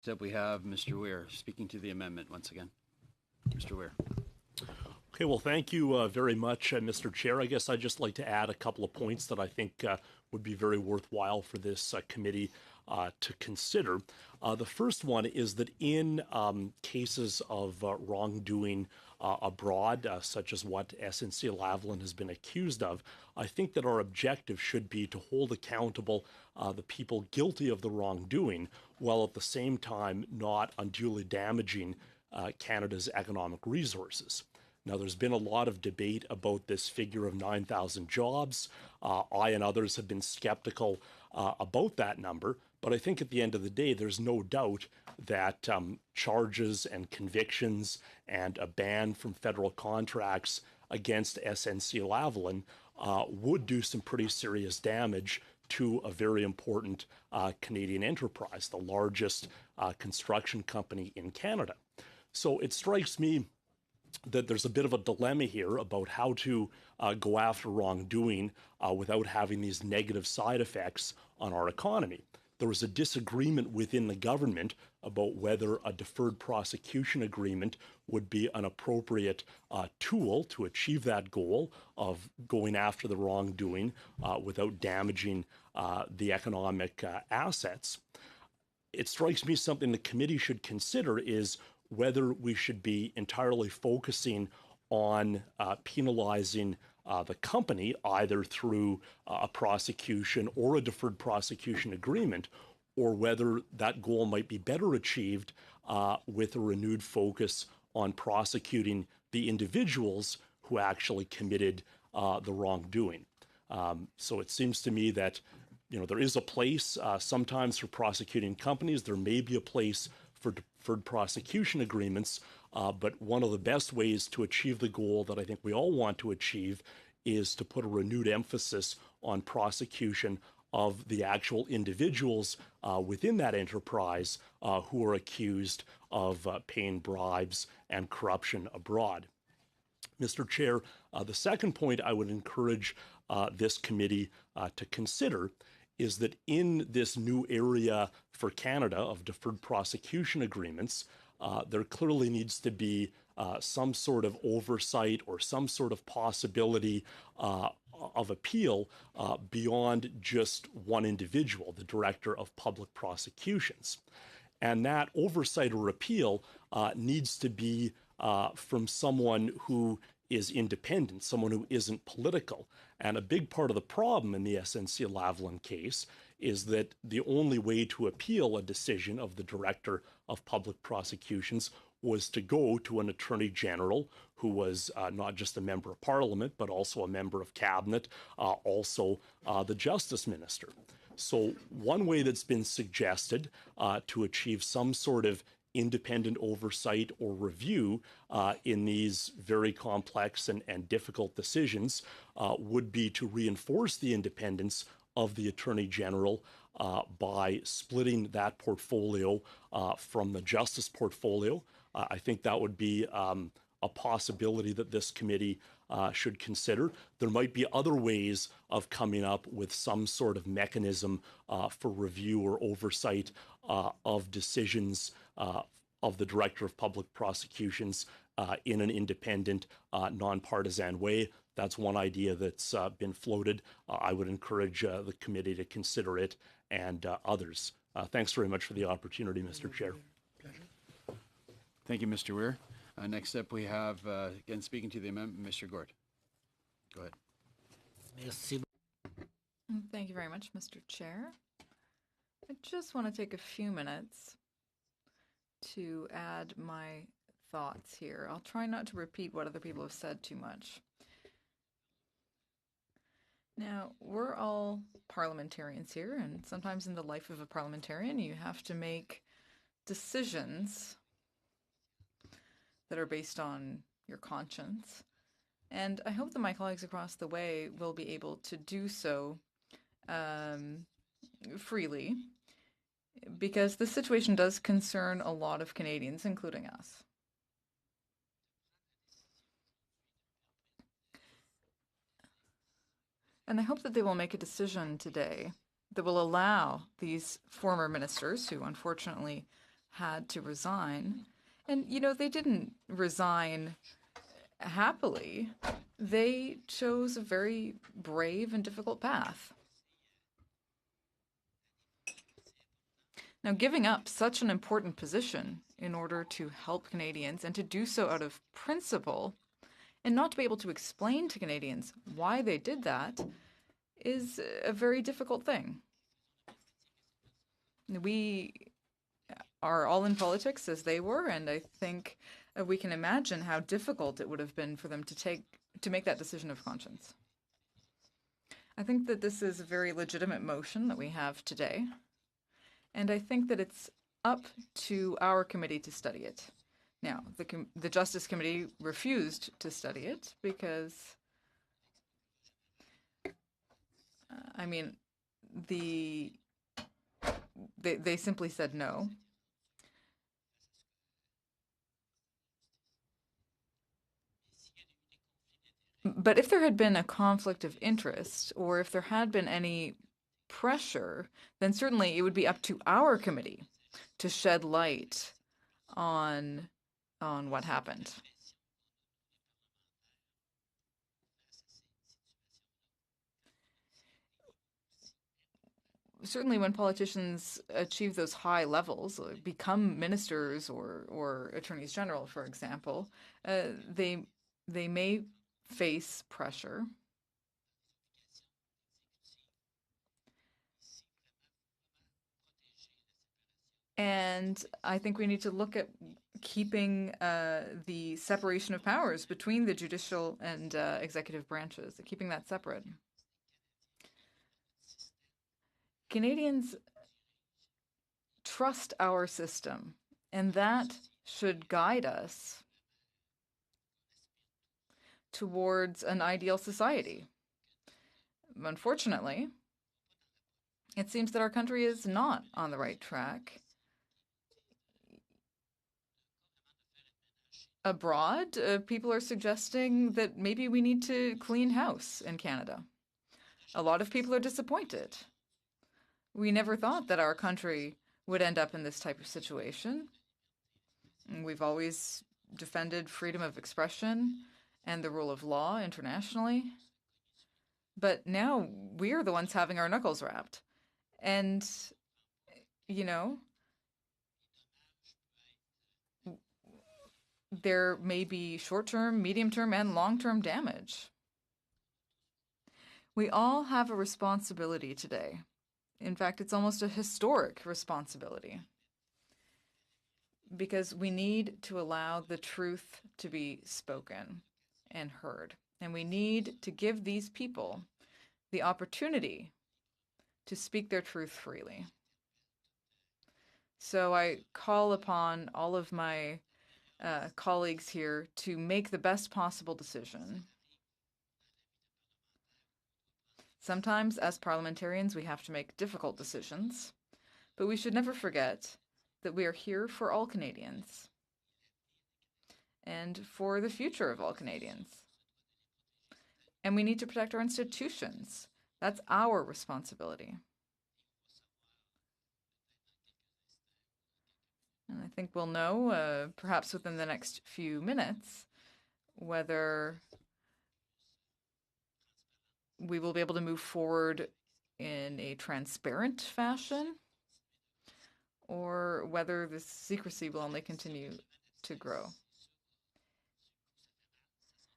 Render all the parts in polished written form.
Next up, we have Mr. Weir speaking to the amendment once again. Mr. Weir. Okay, well, thank you very much, Mr. Chair. I guess I'd just like to add a couple of points that I think would be very worthwhile for this committee to consider. The first one is that in cases of wrongdoing abroad, such as what SNC-Lavalin has been accused of, I think that our objective should be to hold accountable the people guilty of the wrongdoing, while at the same time not unduly damaging Canada's economic resources. Now, there's been a lot of debate about this figure of 9,000 jobs. I and others have been skeptical about that number, but I think at the end of the day, there's no doubt that charges and convictions and a ban from federal contracts against SNC-Lavalin would do some pretty serious damage to a very important Canadian enterprise, the largest construction company in Canada. So it strikes me that there's a bit of a dilemma here about how to go after wrongdoing without having these negative side effects on our economy. There was a disagreement within the government about whether a deferred prosecution agreement would be an appropriate tool to achieve that goal of going after the wrongdoing without damaging the economic assets. It strikes me something the committee should consider is whether we should be entirely focusing on penalizing the company either through a prosecution or a deferred prosecution agreement, or whether that goal might be better achieved with a renewed focus on prosecuting the individuals who actually committed the wrongdoing. So it seems to me that there is a place sometimes for prosecuting companies. There may be a place for deferred prosecution agreements, but one of the best ways to achieve the goal that I think we all want to achieve is to put a renewed emphasis on prosecution of the actual individuals within that enterprise who are accused of paying bribes and corruption abroad. Mr. Chair, the second point I would encourage this committee to consider is that in this new area for Canada of deferred prosecution agreements, there clearly needs to be some sort of oversight or some sort of possibility of appeal beyond just one individual, the Director of Public Prosecutions. And that oversight or appeal needs to be from someone who is independent, someone who isn't political. And a big part of the problem in the SNC-Lavalin case is that the only way to appeal a decision of the Director of Public Prosecutions was to go to an Attorney General who was not just a member of Parliament, but also a member of Cabinet, also the Justice Minister. So one way that's been suggested to achieve some sort of independent oversight or review in these very complex and difficult decisions would be to reinforce the independence of the Attorney General by splitting that portfolio from the justice portfolio. I think that would be a possibility that this committee should consider. There might be other ways of coming up with some sort of mechanism for review or oversight of decisions of the Director of Public Prosecutions in an independent, nonpartisan way. That's one idea that's been floated. I would encourage the committee to consider it and others. Thanks very much for the opportunity, Mr. Chair. Thank you, Mr. Weir. Next up, we have, again, speaking to the amendment, Mr. Gourde. Go ahead. Thank you very much, Mr. Chair. I just want to take a few minutes to add my thoughts here. I'll try not to repeat what other people have said too much. Now, we're all parliamentarians here, and sometimes in the life of a parliamentarian, you have to make decisions that are based on your conscience. And I hope that my colleagues across the way will be able to do so freely, because this situation does concern a lot of Canadians, including us. And I hope that they will make a decision today that will allow these former ministers, who unfortunately had to resign. And, they didn't resign happily. They chose a very brave and difficult path. Now, giving up such an important position in order to help Canadians and to do so out of principle and not to be able to explain to Canadians why they did that is a very difficult thing. We are all in politics as they were, and I think we can imagine how difficult it would have been for them to make that decision of conscience. I think that this is a very legitimate motion that we have today, and I think that it's up to our committee to study it. Now, the Justice Committee refused to study it because, they simply said no. But if there had been a conflict of interest, or if there had been any pressure, then certainly it would be up to our committee to shed light on what happened. Certainly when politicians achieve those high levels, become ministers or attorneys general, for example, they may face pressure. And I think we need to look at keeping the separation of powers between the judicial and executive branches, keeping that separate. Canadians trust our system, and that should guide us towards an ideal society. Unfortunately, it seems that our country is not on the right track. Abroad, people are suggesting that maybe we need to clean house in Canada. A lot of people are disappointed. We never thought that our country would end up in this type of situation. We've always defended freedom of expression and the rule of law internationally. But now we're the ones having our knuckles rapped. And, there may be short-term, medium-term, and long-term damage. We all have a responsibility today. In fact, it's almost a historic responsibility, because we need to allow the truth to be spoken and heard. And we need to give these people the opportunity to speak their truth freely. So I call upon all of my colleagues here to make the best possible decision. Sometimes, as parliamentarians, we have to make difficult decisions, but we should never forget that we are here for all Canadians and for the future of all Canadians. And we need to protect our institutions. That's our responsibility. And I think we'll know, perhaps within the next few minutes, whether we will be able to move forward in a transparent fashion, or whether this secrecy will only continue to grow.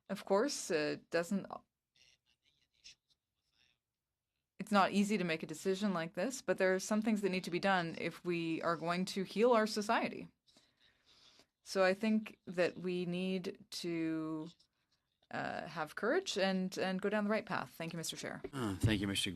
Of course, it's not easy to make a decision like this, but there are some things that need to be done if we are going to heal our society. So I think that we need to have courage and go down the right path. Thank you, Mr. Chair. Thank you, Mr.